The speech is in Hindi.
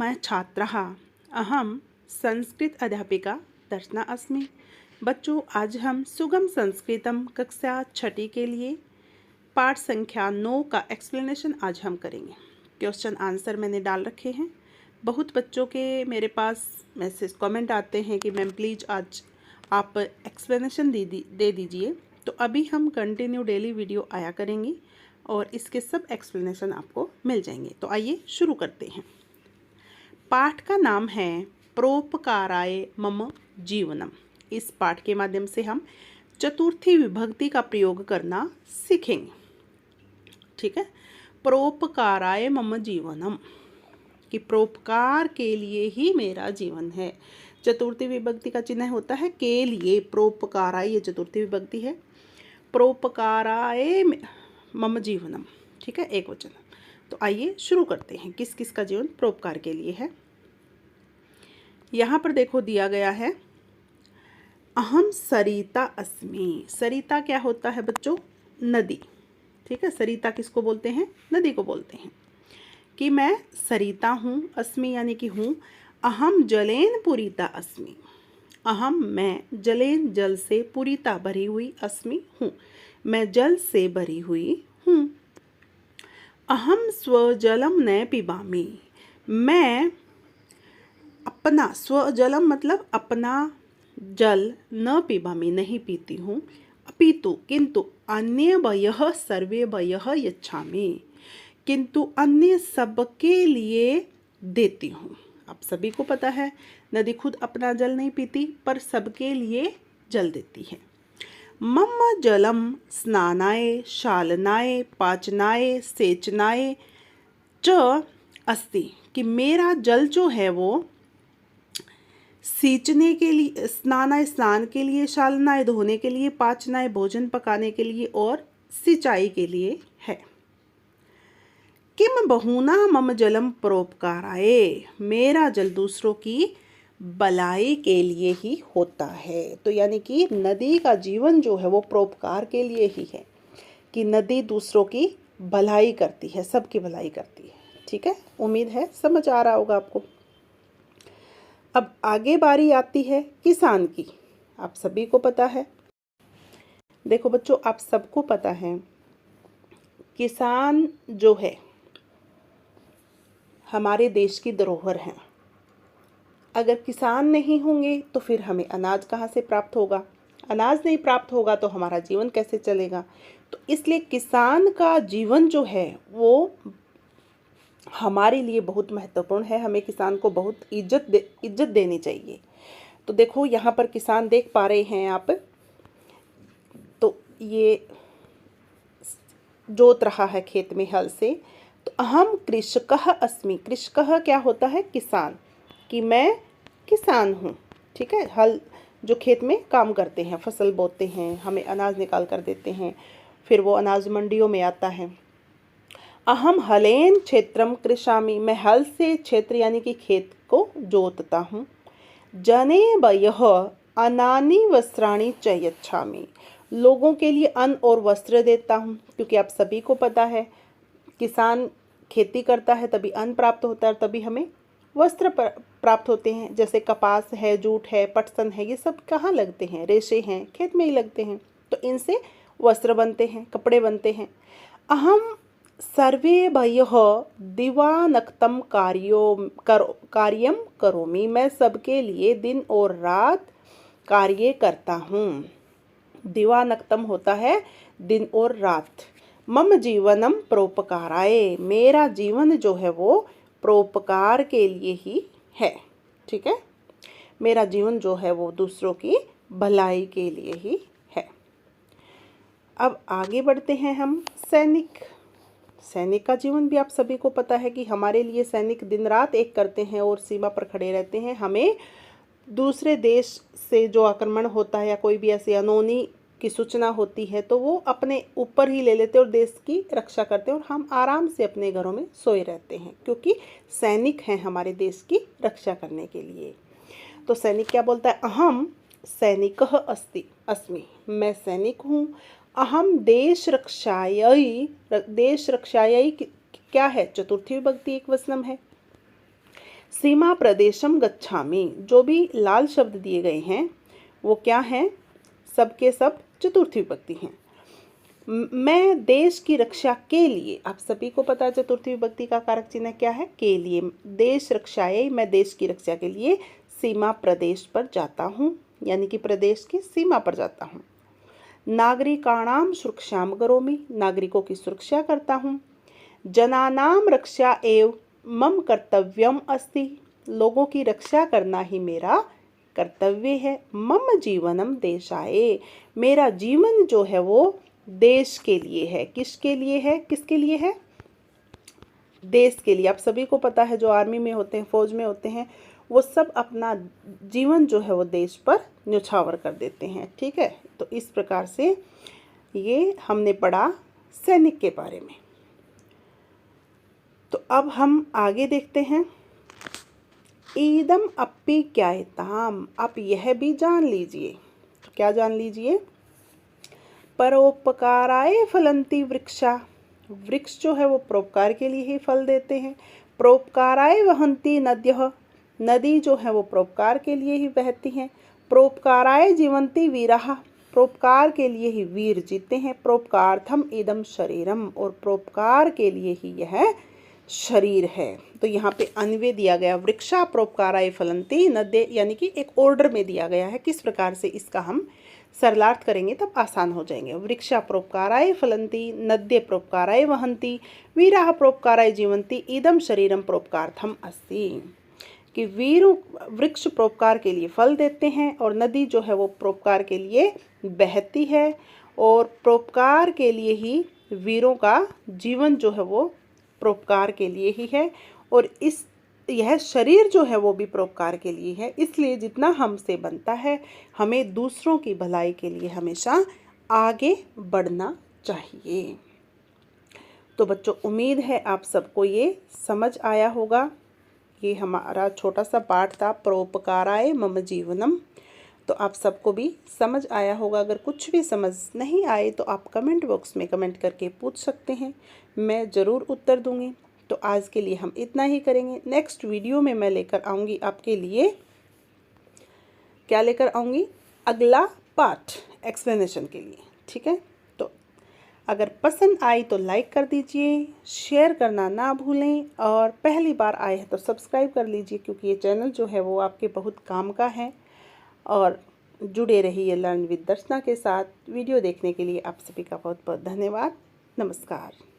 प्रियतमः छात्रः, अहम संस्कृत अध्यापिका दर्शना अस्मि। बच्चों, आज हम सुगम संस्कृतम कक्षा छठी के लिए पाठ संख्या 9 का एक्सप्लेनेशन आज हम करेंगे। क्वेश्चन आंसर मैंने डाल रखे हैं। बहुत बच्चों के मेरे पास मैसेज कमेंट आते हैं कि मैम प्लीज़ आज आप एक्सप्लेनेशन दे दीजिए। तो अभी हम कंटिन्यू डेली वीडियो आया करेंगे और इसके सब एक्सप्लेनेशन आपको मिल जाएंगे। तो आइए शुरू करते हैं। पाठ का नाम है परोपकाराय मम जीवनम। इस पाठ के माध्यम से हम चतुर्थी विभक्ति का प्रयोग करना सीखेंगे। ठीक है, परोपकाराय मम जीवनम, कि परोपकार के लिए ही मेरा जीवन है। चतुर्थी विभक्ति का चिन्ह होता है के लिए, परोपकाराय ये चतुर्थी विभक्ति है। परोपकाराय मम जीवनम, ठीक है, एक वचन। तो आइए शुरू करते हैं। किस किस का जीवन परोपकार के लिए है। यहाँ पर देखो दिया गया है, अहम सरिता अस्मि। सरिता क्या होता है बच्चों? नदी। ठीक है, सरिता किसको बोलते हैं? नदी को बोलते हैं। कि मैं सरिता हूँ, अस्मि यानी कि हूँ। अहम जलेन पूरिता अस्मि। अहम मैं, जलेन जल से, पूरिता भरी हुई, अस्मि हूँ, मैं जल से भरी हुई हूँ। अहम स्वजलम न पिबामि। मैं अपना, स्वजलम मतलब अपना जल, न पिबामि नहीं पीती हूँ, अपितु किंतु अन्य वयः सर्वे वयः यच्छामि, किंतु अन्य सबके लिए देती हूँ। आप सभी को पता है नदी खुद अपना जल नहीं पीती पर सबके लिए जल देती है। मम जलम स्नानाय शालनाय पाचनाय सेचनाय च अस्ति, कि मेरा जल जो है वो सींचने के लिए, स्नानाय स्नान के लिए, शालनाय धोने के लिए, पाचनाय भोजन पकाने के लिए और सिंचाई के लिए है। किम बहुना मम जलम परोपकाराय, मेरा जल दूसरों की भलाई के लिए ही होता है। तो यानी कि नदी का जीवन जो है वो परोपकार के लिए ही है, कि नदी दूसरों की भलाई करती है, सबकी भलाई करती है। ठीक है, उम्मीद है समझ आ रहा होगा आपको। अब आगे बारी आती है किसान की। आप सभी को पता है, देखो बच्चों, आप सबको पता है किसान जो है हमारे देश की धरोहर है। अगर किसान नहीं होंगे तो फिर हमें अनाज कहाँ से प्राप्त होगा? अनाज नहीं प्राप्त होगा तो हमारा जीवन कैसे चलेगा? तो इसलिए किसान का जीवन जो है वो हमारे लिए बहुत महत्वपूर्ण है। हमें किसान को बहुत इज्जत देनी चाहिए। तो देखो यहाँ पर किसान देख पा रहे हैं आप, तो ये जोत रहा है खेत में हल से। तो अहम कृषकः अस्मि। कृषकः क्या होता है? किसान, कि मैं किसान हूँ। ठीक है, हल जो खेत में काम करते हैं, फसल बोते हैं, हमें अनाज निकाल कर देते हैं, फिर वो अनाज मंडियों में आता है। अहम हलेन क्षेत्रम कृषामि, मैं हल से क्षेत्र यानी कि खेत को जोतता हूँ। जने वयः अनानि वस्त्राणि च यच्छामि, लोगों के लिए अन्न और वस्त्र देता हूँ। क्योंकि आप सभी को पता है किसान खेती करता है तभी अन्न प्राप्त होता है, तभी हमें वस्त्र प्राप्त होते हैं। जैसे कपास है, जूट है, पटसन है, ये सब कहाँ लगते हैं? रेशे हैं, खेत में ही लगते हैं। तो इनसे वस्त्र बनते हैं, कपड़े बनते हैं। अहम सर्वे वयः दिवानक्तम कार्यम करोमि, मैं सबके लिए दिन और रात कार्य करता हूँ। दिवानक्तम होता है दिन और रात। मम जीवनम परोपकाराय, मेरा जीवन जो है वो परोपकार के लिए ही है। ठीक है, मेरा जीवन जो है वो दूसरों की भलाई के लिए ही है। अब आगे बढ़ते हैं हम। सैनिक का जीवन भी आप सभी को पता है कि हमारे लिए सैनिक दिन रात एक करते हैं और सीमा पर खड़े रहते हैं। हमें दूसरे देश से जो आक्रमण होता है या कोई भी ऐसी अनहोनी की सूचना होती है तो वो अपने ऊपर ही ले लेते हैं और देश की रक्षा करते हैं, और हम आराम से अपने घरों में सोए रहते हैं, क्योंकि सैनिक हैं हमारे देश की रक्षा करने के लिए। तो सैनिक क्या बोलता है? अहम सैनिकः अस्मि, मैं सैनिक हूँ। अहम देश रक्षायै क्या है? चतुर्थी विभक्ति एक वचनम है। सीमा प्रदेशम गच्छामि, जो भी लाल शब्द दिए गए हैं वो क्या हैं? सब के सब चतुर्थी विभक्ति हैं। मैं देश की रक्षा के लिए, आप सभी को पता है चतुर्थी विभक्ति का कारक चिन्ह क्या है? के लिए। देश रक्षायै, मैं देश की रक्षा के लिए सीमा प्रदेश पर जाता हूँ, यानी कि प्रदेश की सीमा पर जाता हूँ। नागरिकाणाम सुरक्षाम करोमि, नागरिकों की सुरक्षा करता हूँ। जनानाम रक्षा एव मम कर्तव्यम अस्ति, लोगों की रक्षा करना ही मेरा कर्तव्य है। मम जीवनम देशाय, मेरा जीवन जो है वो देश के लिए है। किसके लिए है? किसके लिए है? देश के लिए। आप सभी को पता है जो आर्मी में होते हैं, फौज में होते हैं, वो सब अपना जीवन जो है वो देश पर न्यौछावर कर देते हैं। ठीक है, तो इस प्रकार से ये हमने पढ़ा सैनिक के बारे में। तो अब हम आगे देखते हैं। ईदम अपि ज्ञायताम, आप यह भी जान लीजिए। तो क्या जान लीजिए? परोपकाराय फलंती वृक्षा, वृक्ष जो है वो परोपकार के लिए ही फल देते हैं। परोपकाराय वहंती नद्यः, नदी जो है वो परोपकार के लिए ही बहती हैं। परोपकाराय जीवंती वीराः, परोपकार के लिए ही वीर जीते हैं। परोपकार्थम इदम शरीरम, और परोपकार के लिए ही यह शरीर है। तो यहाँ पे अन्वय दिया गया, वृक्षा परोपकाराय फलंती नद्य, यानी कि एक ऑर्डर में दिया गया है किस प्रकार से इसका हम सरलार्थ करेंगे तब आसान हो जाएंगे। वृक्षा परोपकाराय फलंती, नद्य परोपकाराय वहंती, वीराः परोपकाराय जीवंती, इदम शरीरम परोपकार्थम अस्ति, कि वीरों, वृक्ष परोपकार के लिए फल देते हैं और नदी जो है वो परोपकार के लिए बहती है, और परोपकार के लिए ही वीरों का जीवन जो है वो परोपकार के लिए ही है, और यह शरीर जो है वो भी परोपकार के लिए है। इसलिए जितना हमसे बनता है हमें दूसरों की भलाई के लिए हमेशा आगे बढ़ना चाहिए। तो बच्चों, उम्मीद है आप सबको ये समझ आया होगा। ये हमारा छोटा सा पाठ था, परोपकाराय मम जीवनम। तो आप सबको भी समझ आया होगा। अगर कुछ भी समझ नहीं आए तो आप कमेंट बॉक्स में कमेंट करके पूछ सकते हैं, मैं ज़रूर उत्तर दूंगी। तो आज के लिए हम इतना ही करेंगे। नेक्स्ट वीडियो में मैं लेकर आऊँगी आपके लिए, क्या लेकर आऊँगी? अगला पार्ट एक्सप्लेनेशन के लिए। ठीक है, तो अगर पसंद आई तो लाइक कर दीजिए, शेयर करना ना भूलें, और पहली बार आए हैं तो सब्सक्राइब कर लीजिए, क्योंकि ये चैनल जो है वो आपके बहुत काम का है। और जुड़े रहिए लर्न विद दर्शना के साथ। वीडियो देखने के लिए आप सभी का बहुत बहुत धन्यवाद। नमस्कार।